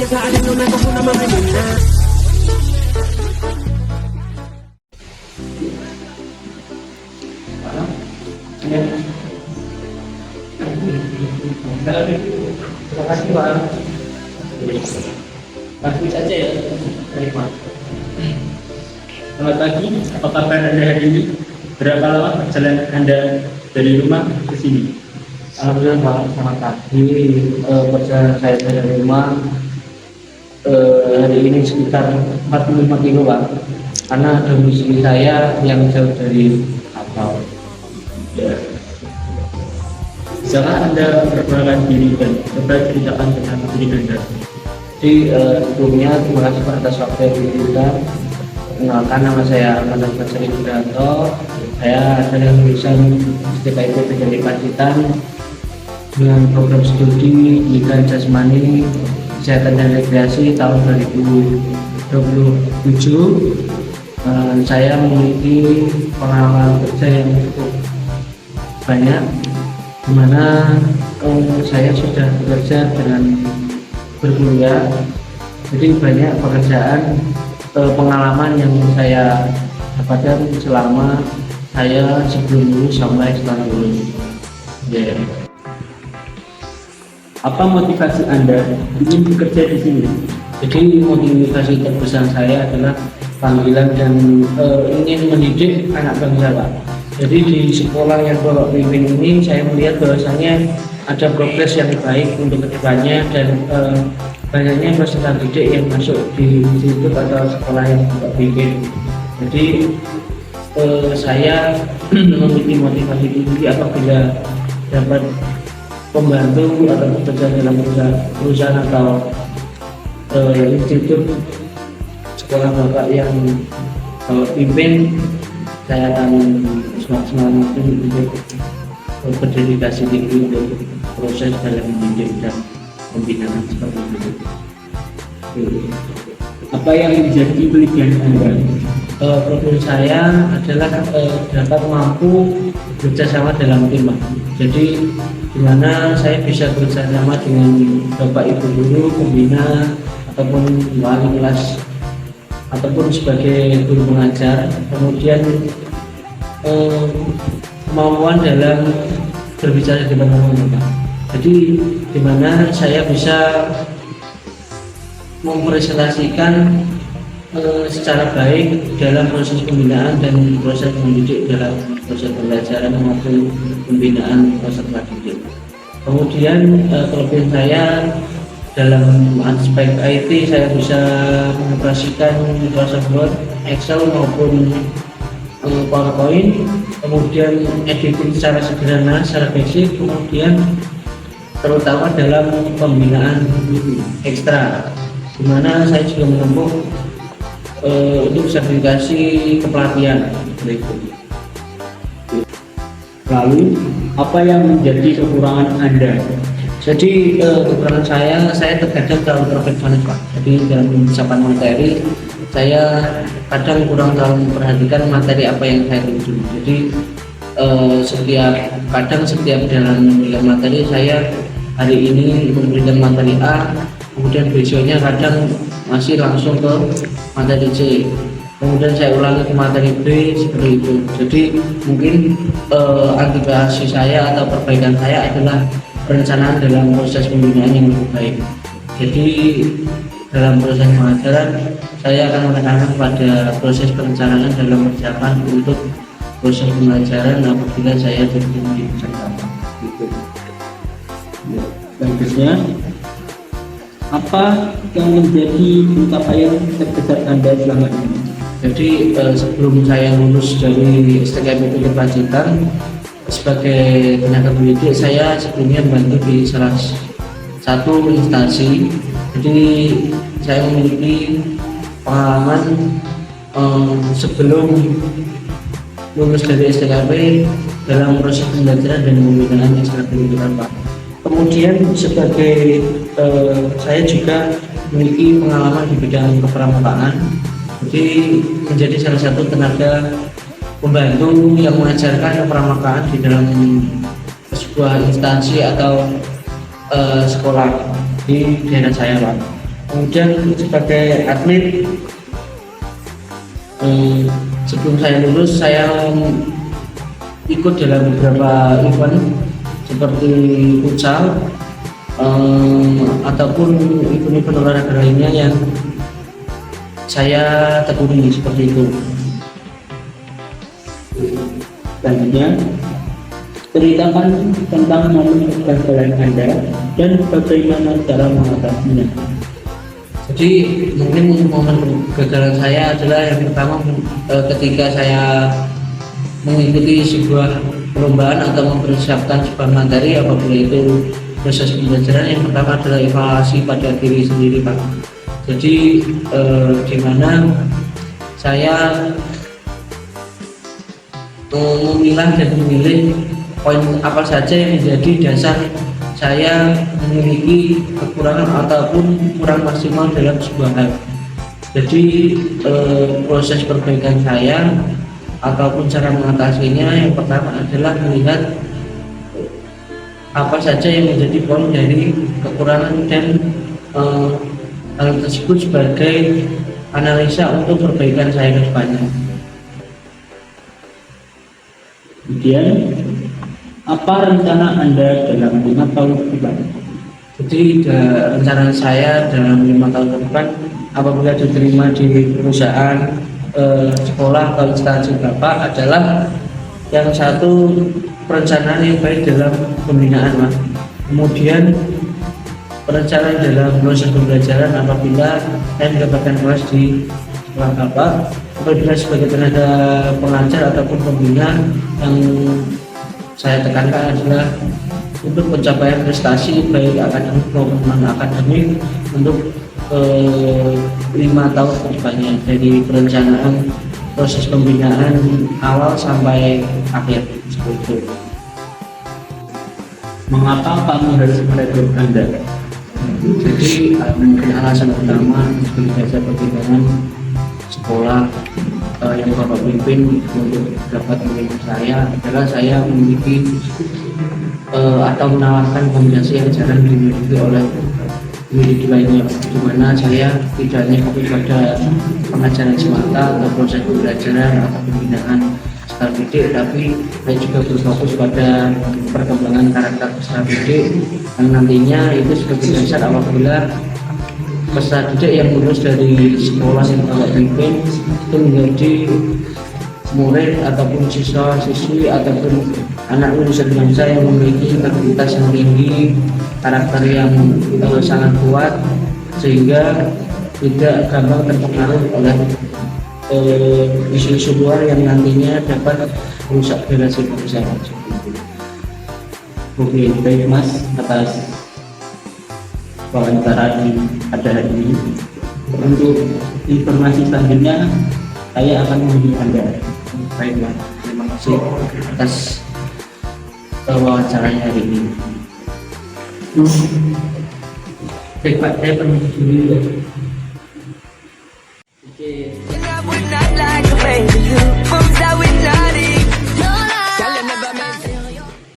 Terima kasih Pak. Langsung saja ya. Terima. Selamat pagi, apa kabar Anda hari ini? Berapa lama perjalanan Anda dari rumah ke sini? Alhamdulillah Pak, selamat pagi. Perjalanan saya dari rumah hari ini sekitar 45 kilo Pak. Karena domisili saya yang jauh dari kapal. Ya. Bisakah Anda perkenalkan diri dan coba ceritakan tentang diri Anda? Jadi sebelumnya terima kasih Pak atas waktu yang diberikan. Kenalkan, nama saya Ahmad Faisal Wiranto. Saya adalah lulusan STKIP PTN Pacitan dengan program studi pendidikan jasmani kesehatan dan rekreasi tahun 2027. Saya memiliki pengalaman kerja yang cukup banyak, di mana saya sudah bekerja dengan berkuliah, jadi banyak pekerjaan pengalaman yang saya dapatkan selama saya sebelum lulus sampai setelah lulus. Ya. Apa motivasi Anda ingin bekerja di sini? Jadi motivasi terbesar saya adalah panggilan dan ingin mendidik anak bangsa Pak. Jadi di sekolah yang Bapak pimpin ini saya melihat bahwasanya ada progres yang baik untuk kedepannya dan banyaknya peserta didik yang masuk di institut atau sekolah yang Bapak pimpin. Jadi saya memiliki motivasi tinggi apabila dapat membantu atau bekerja dalam perusahaan atau institut sekolah Bapak yang Bapak pimpin. Saya akan semaksimal mungkin untuk berdedikasi tinggi untuk proses dalam mendidik dan pembinaan seperti itu. Apa yang menjadi kelebihan Anda? Problem saya adalah dapat mampu bekerjasama dalam tim. Jadi di mana saya bisa bekerjasama dengan Bapak Ibu guru, pembina ataupun wali kelas ataupun sebagai guru mengajar, kemudian kemampuan dalam berbicara di depan umum. Jadi di mana saya bisa mempresentasikan secara baik dalam proses pembinaan dan proses mendidik dalam proses pembelajaran maupun pembinaan peserta didik. Kemudian kelebihan saya dalam aspek IT, saya bisa mengoperasikan Microsoft Word, Excel maupun PowerPoint, kemudian editing secara sederhana, secara basic, kemudian terutama dalam pembinaan ekstra, di mana saya juga menempuh untuk sertifikasi kepelatihan. Lalu, apa yang menjadi kekurangan Anda? Jadi kekurangan saya terkadang terlalu perfeksionis Pak. Jadi dalam pengucapan materi saya kadang kurang terlalu memperhatikan materi apa yang saya tuju. Jadi setiap dalam memberikan materi, saya hari ini memberikan materi A, kemudian besoknya kadang masih langsung ke materi C, kemudian saya ulangi ke materi B, seperti itu. Jadi mungkin antisipasi saya atau perbaikan saya adalah perencanaan dalam proses pembinaan yang lebih baik. Jadi dalam proses pengajaran saya akan menekankan pada proses perencanaan dalam persiapan untuk proses pembelajaran apabila saya terjun di Jakarta. Selanjutnya, apa yang menjadi pencapaian terbesar Anda selama ini? Jadi sebelum saya lulus dari STKIP PTN Pacitan sebagai tenaga pendidik, saya sebelumnya membantu di salah satu instansi. Jadi saya memiliki pengalaman sebelum lulus dari STKIP dalam proses pembelajaran dan pembinaan ekstrakurikuler Pak. Kemudian sebagai saya juga memiliki pengalaman di bidang kepramukaan. Jadi menjadi salah satu tenaga pembantu yang mengajarkan kepramukaan di dalam sebuah instansi atau sekolah di daerah saya Pak. Kemudian sebagai atlet, sebelum saya lulus saya ikut dalam beberapa event seperti futsal ataupun event-event olahraga lainnya yang saya tekuni seperti itu. Selanjutnya, ceritakan tentang momen kegagalan Anda dan bagaimana cara mengatasinya. Jadi mungkin momen kegagalan saya adalah yang pertama ketika saya mengikuti sebuah perlombaan atau mempersiapkan sebuah materi, apabila itu proses pembelajaran, yang pertama adalah evaluasi pada diri sendiri, Pak. Jadi di mana saya memilah dan memilih poin apa saja yang menjadi dasar saya memiliki kekurangan ataupun kurang maksimal dalam sebuah hal. Jadi proses perbaikan saya ataupun cara mengatasinya, yang pertama adalah melihat apa saja yang menjadi poin dari kekurangan dan hal tersebut sebagai analisa untuk perbaikan saya ke depannya. Kemudian, apa rencana Anda dalam 5 tahun ke depan? Jadi rencana saya dalam 5 tahun ke depan, apabila diterima di perusahaan, sekolah atau instansi Bapak, adalah yang satu, perencanaan yang baik dalam pembinaan, Mas. Kemudian perencanaan dalam proses pembelajaran, apabila saya mendapatkan kelas di sekolah Bapak, apabila sebagai tenaga pengajar ataupun pembina, yang saya tekankan adalah untuk pencapaian prestasi baik akademik maupun non akademik untuk 5 tahun ke depannya, dari perencanaan proses pembinaan awal sampai akhir seperti itu. Mengapa kamu harus merekrut Anda? Jadi mungkin alasan utama seperti biasa pertimbangan sekolah yang Bapak pimpin untuk dapat memilih saya adalah saya memiliki atau menawarkan kombinasi yang jarang dimiliki oleh pendidik lainnya, di mana saya tidak hanya fokus pada pengajaran semata atau proses pembelajaran atau pembinaan peserta didik, tapi saya juga berfokus pada perkembangan karakter peserta didik yang nantinya itu sebagai dasar apabila peserta didik yang lulus dari sekolah yang Bapak pimpin itu menjadi murid ataupun siswa-siswi ataupun anak lulusan bangsa yang memiliki integritas yang tinggi, karakter yang sangat kuat, sehingga tidak gampang terpengaruh oleh isu-isu luar yang nantinya dapat merusak relasi bangsa. Oke, baik Mas, atas wawancara pada hari ini. Untuk informasi selanjutnya, saya akan menghubungi Anda. Baik, Pak. Terima kasih atas wawancaranya hari ini. Baik, Pak, saya permisi dulu ya. Oke. And I would not like a baby who moves out with not